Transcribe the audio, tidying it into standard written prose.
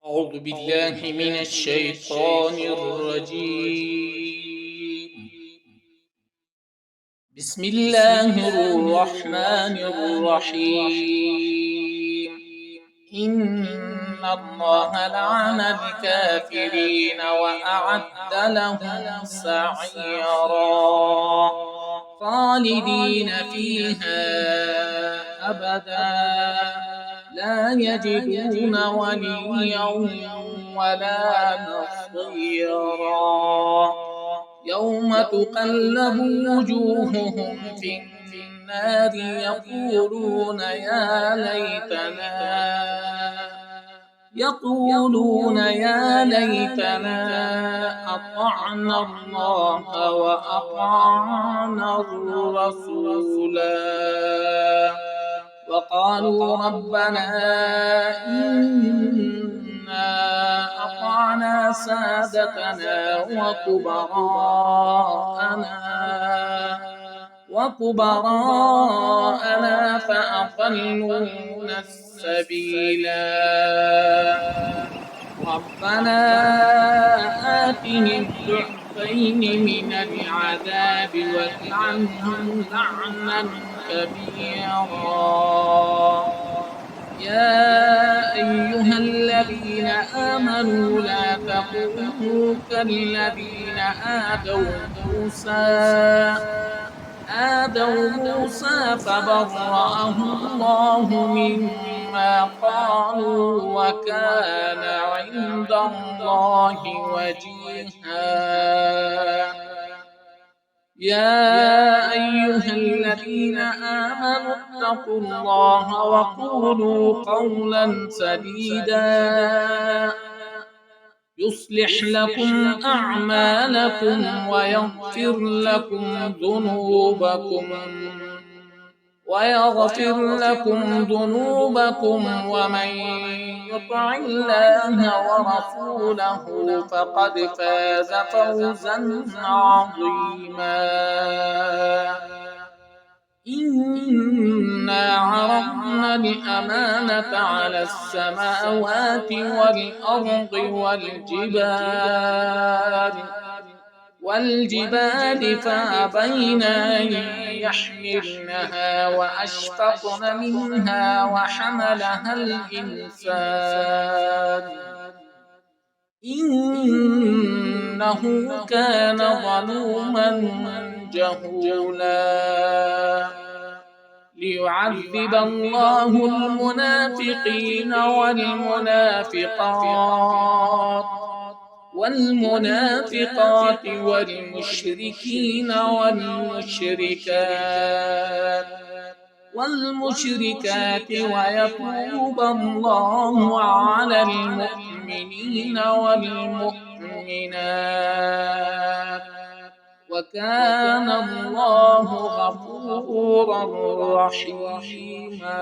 أعوذ بالله من الشيطان الرجيم. بسم الله الرحمن الرحيم. إن الله لعن الكافرين وأعد لهم سعيرا خالدين فيها أبدا لا يجدون وليا ولا نصيرا يوم تقلب وجوههم في النار يقولون يا ليتنا أطعنا الله وأطعنا الرسولا وقالوا ربنا إنا أطعنا سادتنا وكبراءنا فأضلونا السبيلا ربنا آتهم ضعفين من العذاب والعنهم لعنا كبيرا يا أيها الذين آمنوا لا تكونوا كالذين آذوا موسى فبرأه الله مما قالوا وكان عند الله وجيها يا أيها الذين آمنوا اتقوا الله وقولوا قولا سديدا يصلح لكم أعمالكم ويغفر لكم ذنوبكم ومن يطع الله ورسوله فقد فاز فوزا عظيما إنا عرضنا الأمانة على السماوات والأرض والجبال فأبين أن يحملنها وأشفقن منها وحملها الإنسان إنه كان ظلوما جهولا ليعذب الله المنافقين والمنافقات والمشركين والمشركات ويتوب الله على المؤمنين والمؤمنات وكان الله غفورا رحيما